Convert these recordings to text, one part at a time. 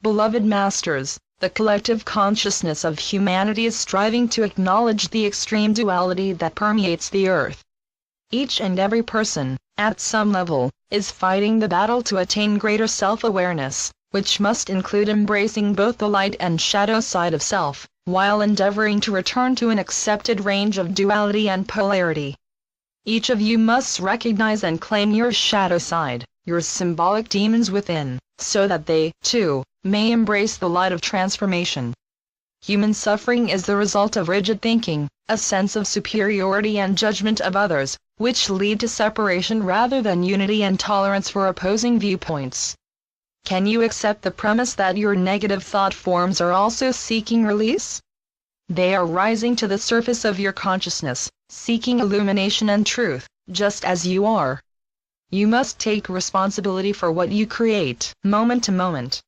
Beloved Masters, the collective consciousness of humanity is striving to acknowledge the extreme duality that permeates the earth. Each and every person, at some level, is fighting the battle to attain greater self-awareness, which must include embracing both the light and shadow side of self, while endeavoring to return to an accepted range of duality and polarity. Each of you must recognize and claim your shadow side, your symbolic demons within, so that they, too, may embrace the light of transformation. Human suffering is the result of rigid thinking, a sense of superiority and judgment of others, which lead to separation rather than unity and tolerance for opposing viewpoints. Can you accept the premise that your negative thought forms are also seeking release? They are rising to the surface of your consciousness, seeking illumination and truth, just as you are. You must take responsibility for what you create, moment to moment.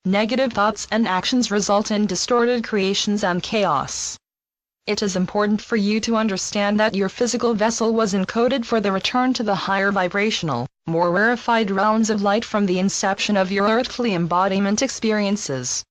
Negative thoughts and actions result in distorted creations and chaos. It is important for you to understand that your physical vessel was encoded for the return to the higher vibrational, more rarefied realms of light from the inception of your earthly embodiment experiences.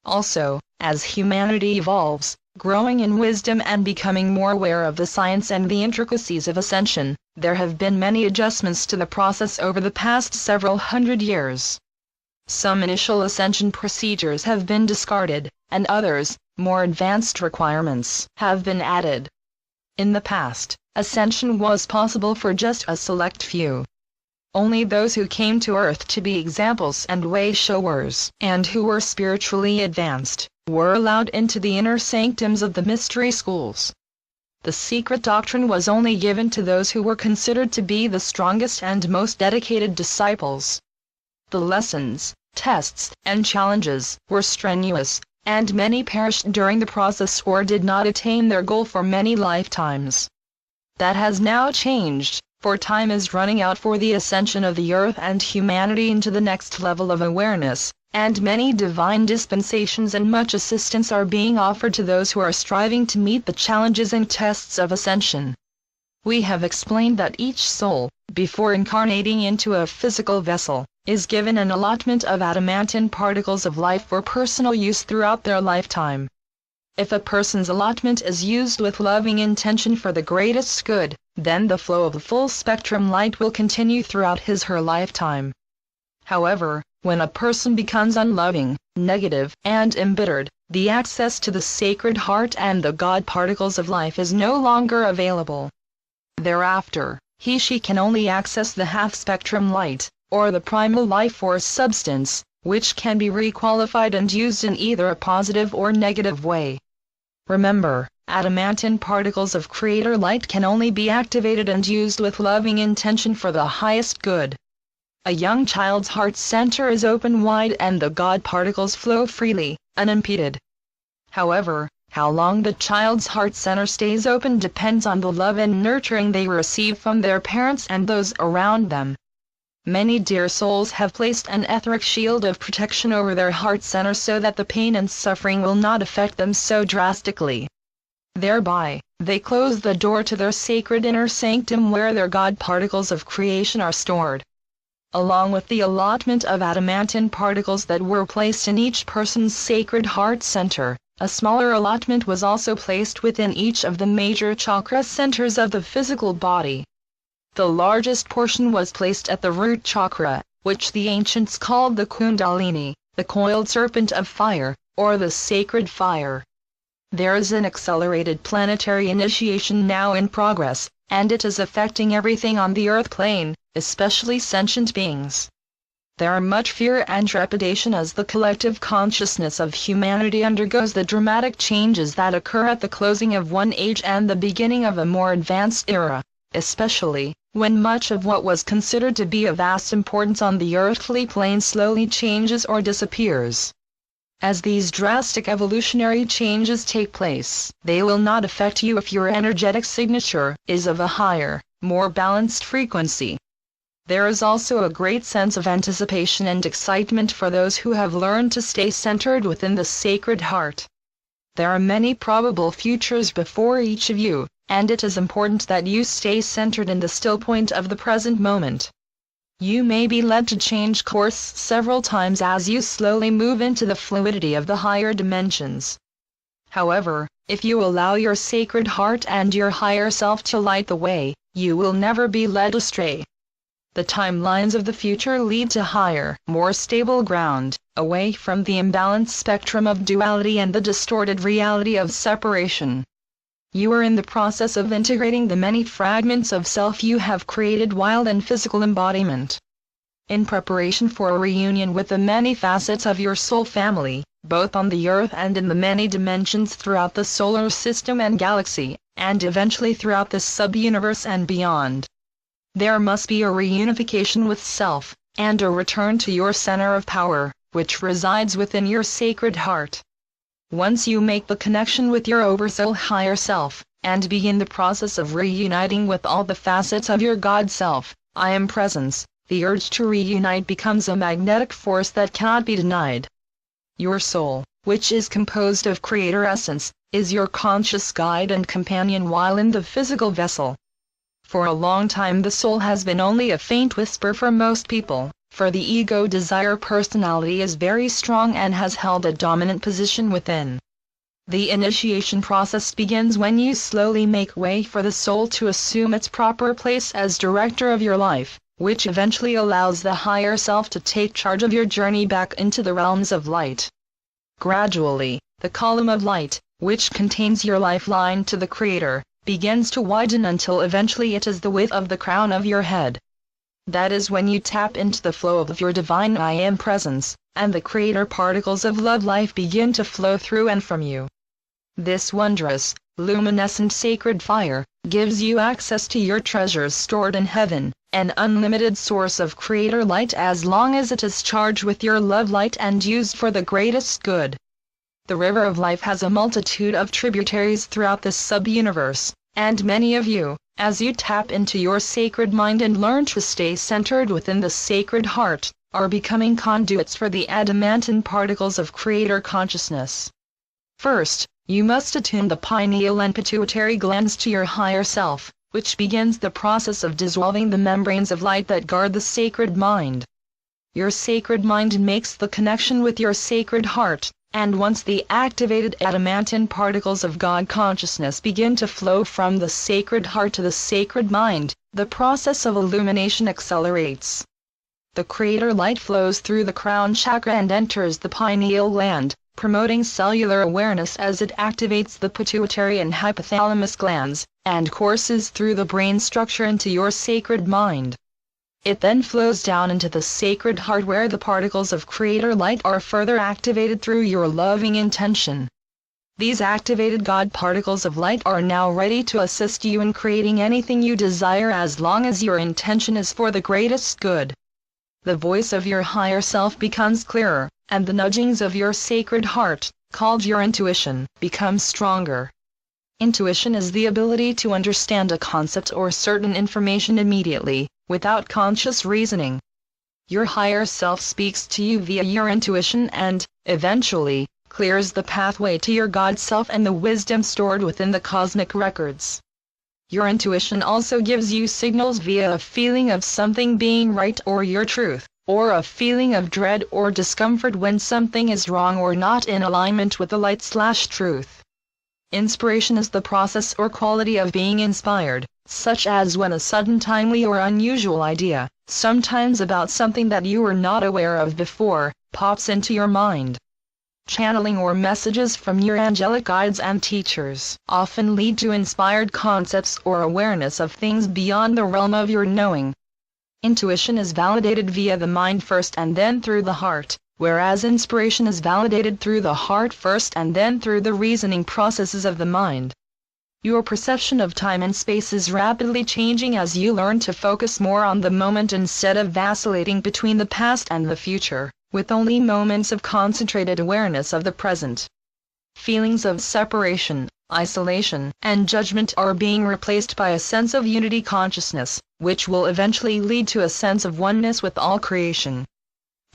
Also, as humanity evolves, growing in wisdom and becoming more aware of the science and the intricacies of ascension, there have been many adjustments to the process over the past several hundred years. Some initial ascension procedures have been discarded, and others, more advanced requirements, have been added. In the past, ascension was possible for just a select few. Only those who came to Earth to be examples and way-showers, and who were spiritually advanced, were allowed into the inner sanctums of the mystery schools. The secret doctrine was only given to those who were considered to be the strongest and most dedicated disciples. The lessons, tests, and challenges were strenuous, and many perished during the process or did not attain their goal for many lifetimes. That has now changed, for time is running out for the ascension of the earth and humanity into the next level of awareness, and many divine dispensations and much assistance are being offered to those who are striving to meet the challenges and tests of ascension. We have explained that each soul, before incarnating into a physical vessel, is given an allotment of adamantine particles of life for personal use throughout their lifetime. If a person's allotment is used with loving intention for the greatest good, then the flow of the full spectrum light will continue throughout his/her lifetime. However, when a person becomes unloving, negative, and embittered, the access to the Sacred Heart and the God particles of life is no longer available. Thereafter, he/she can only access the half-spectrum light, or the primal life force substance, which can be requalified and used in either a positive or negative way. Remember, adamantine particles of Creator light can only be activated and used with loving intention for the highest good. A young child's heart center is open wide and the God particles flow freely, unimpeded. However, how long the child's heart center stays open depends on the love and nurturing they receive from their parents and those around them. Many dear souls have placed an etheric shield of protection over their heart center so that the pain and suffering will not affect them so drastically. Thereby, they close the door to their sacred inner sanctum where their God particles of creation are stored. Along with the allotment of adamantine particles that were placed in each person's sacred heart center, a smaller allotment was also placed within each of the major chakra centers of the physical body. The largest portion was placed at the root chakra, which the ancients called the Kundalini, the coiled serpent of fire, or the sacred fire. There is an accelerated planetary initiation now in progress, and it is affecting everything on the earth plane, especially sentient beings. There are much fear and trepidation as the collective consciousness of humanity undergoes the dramatic changes that occur at the closing of one age and the beginning of a more advanced era, especially when much of what was considered to be of vast importance on the earthly plane slowly changes or disappears. As these drastic evolutionary changes take place, they will not affect you if your energetic signature is of a higher, more balanced frequency. There is also a great sense of anticipation and excitement for those who have learned to stay centered within the Sacred Heart. There are many probable futures before each of you, and it is important that you stay centered in the still point of the present moment. You may be led to change course several times as you slowly move into the fluidity of the higher dimensions. However, if you allow your sacred heart and your higher self to light the way, you will never be led astray. The timelines of the future lead to higher, more stable ground, away from the imbalanced spectrum of duality and the distorted reality of separation. You are in the process of integrating the many fragments of self you have created while in physical embodiment. In preparation for a reunion with the many facets of your soul family, both on the earth and in the many dimensions throughout the solar system and galaxy, and eventually throughout the sub-universe and beyond. There must be a reunification with self, and a return to your center of power, which resides within your sacred heart. Once you make the connection with your oversoul higher self, and begin the process of reuniting with all the facets of your God self, I am presence, the urge to reunite becomes a magnetic force that cannot be denied. Your soul, which is composed of Creator Essence, is your conscious guide and companion while in the physical vessel. For a long time the soul has been only a faint whisper for most people, for the ego desire personality is very strong and has held a dominant position within. The initiation process begins when you slowly make way for the soul to assume its proper place as director of your life, which eventually allows the higher self to take charge of your journey back into the realms of light. Gradually, the column of light, which contains your lifeline to the Creator, begins to widen until eventually it is the width of the crown of your head. That is when you tap into the flow of your divine I Am presence, and the Creator particles of love life begin to flow through and from you. This wondrous, luminescent sacred fire gives you access to your treasures stored in heaven, an unlimited source of Creator light as long as it is charged with your love light and used for the greatest good. The river of life has a multitude of tributaries throughout this sub-universe, and many of you, as you tap into your sacred mind and learn to stay centered within the sacred heart, are becoming conduits for the adamantine particles of Creator consciousness. First, you must attune the pineal and pituitary glands to your higher self, which begins the process of dissolving the membranes of light that guard the sacred mind. Your sacred mind makes the connection with your sacred heart, and once the activated adamantine particles of God consciousness begin to flow from the sacred heart to the sacred mind, the process of illumination accelerates. The Creator light flows through the crown chakra and enters the pineal gland, promoting cellular awareness as it activates the pituitary and hypothalamus glands, and courses through the brain structure into your sacred mind. It then flows down into the sacred heart where the particles of Creator light are further activated through your loving intention. These activated God particles of light are now ready to assist you in creating anything you desire as long as your intention is for the greatest good. The voice of your higher self becomes clearer, and the nudgings of your sacred heart, called your intuition, become stronger. Intuition is the ability to understand a concept or certain information immediately, without conscious reasoning. Your higher self speaks to you via your intuition and, eventually, clears the pathway to your God self and the wisdom stored within the cosmic records. Your intuition also gives you signals via a feeling of something being right or your truth, or a feeling of dread or discomfort when something is wrong or not in alignment with the light/truth. Inspiration is the process or quality of being inspired, such as when a sudden timely or unusual idea, sometimes about something that you were not aware of before, pops into your mind. Channeling or messages from your angelic guides and teachers often lead to inspired concepts or awareness of things beyond the realm of your knowing. Intuition is validated via the mind first and then through the heart, whereas inspiration is validated through the heart first and then through the reasoning processes of the mind. Your perception of time and space is rapidly changing as you learn to focus more on the moment instead of vacillating between the past and the future, with only moments of concentrated awareness of the present. Feelings of separation, isolation, and judgment are being replaced by a sense of unity consciousness, which will eventually lead to a sense of oneness with all creation.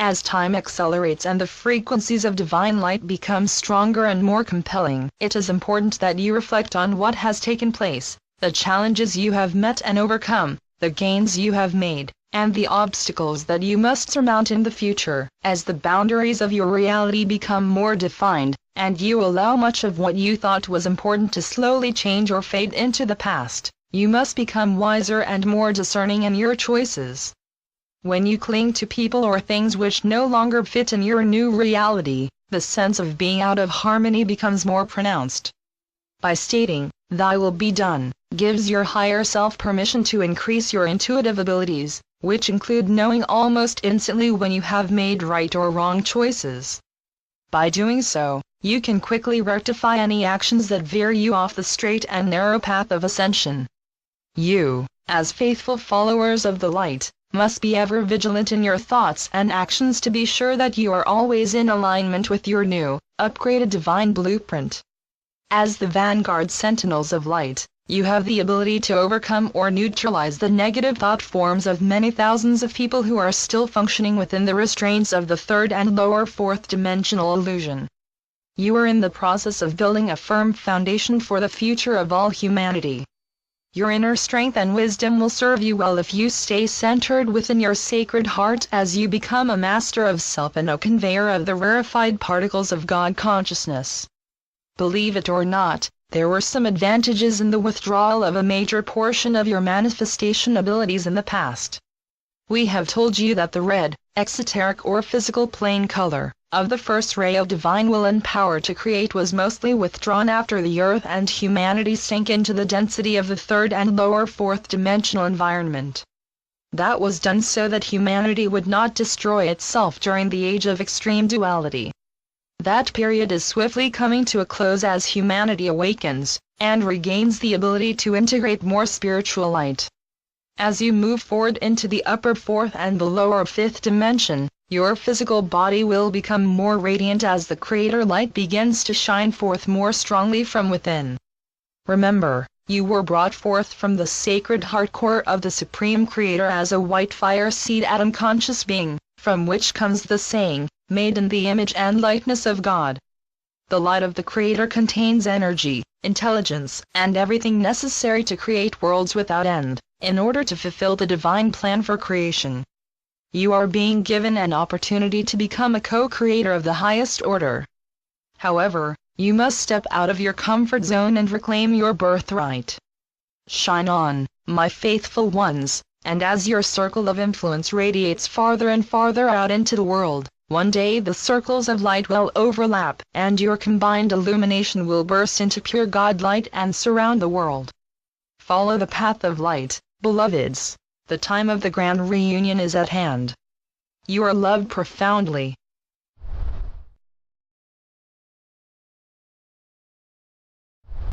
As time accelerates and the frequencies of divine light become stronger and more compelling, it is important that you reflect on what has taken place, the challenges you have met and overcome, the gains you have made, and the obstacles that you must surmount in the future. As the boundaries of your reality become more defined, and you allow much of what you thought was important to slowly change or fade into the past, you must become wiser and more discerning in your choices. When you cling to people or things which no longer fit in your new reality, the sense of being out of harmony becomes more pronounced. By stating, "Thy will be done," gives your higher self permission to increase your intuitive abilities, which include knowing almost instantly when you have made right or wrong choices. By doing so, you can quickly rectify any actions that veer you off the straight and narrow path of ascension. You, as faithful followers of the light, must be ever vigilant in your thoughts and actions to be sure that you are always in alignment with your new, upgraded divine blueprint. As the vanguard sentinels of light, you have the ability to overcome or neutralize the negative thought forms of many thousands of people who are still functioning within the restraints of the third and lower fourth dimensional illusion. You are in the process of building a firm foundation for the future of all humanity. Your inner strength and wisdom will serve you well if you stay centered within your sacred heart as you become a master of self and a conveyor of the rarefied particles of God consciousness. Believe it or not, there were some advantages in the withdrawal of a major portion of your manifestation abilities in the past. We have told you that the red, exoteric or physical plane color, of the first ray of divine will and power to create was mostly withdrawn after the earth and humanity sank into the density of the third and lower fourth dimensional environment. That was done so that humanity would not destroy itself during the age of extreme duality. That period is swiftly coming to a close as humanity awakens, and regains the ability to integrate more spiritual light. As you move forward into the upper fourth and the lower fifth dimension, your physical body will become more radiant as the Creator light begins to shine forth more strongly from within. Remember, you were brought forth from the sacred heart core of the Supreme Creator as a white fire seed atom conscious being, from which comes the saying, "Made in the image and likeness of God." The light of the Creator contains energy, intelligence, and everything necessary to create worlds without end, in order to fulfill the divine plan for creation. You are being given an opportunity to become a co-creator of the highest order. However, you must step out of your comfort zone and reclaim your birthright. Shine on, my faithful ones, and as your circle of influence radiates farther and farther out into the world, one day the circles of light will overlap, and your combined illumination will burst into pure God light and surround the world. Follow the path of light, beloveds. The time of the grand reunion is at hand. You are loved profoundly,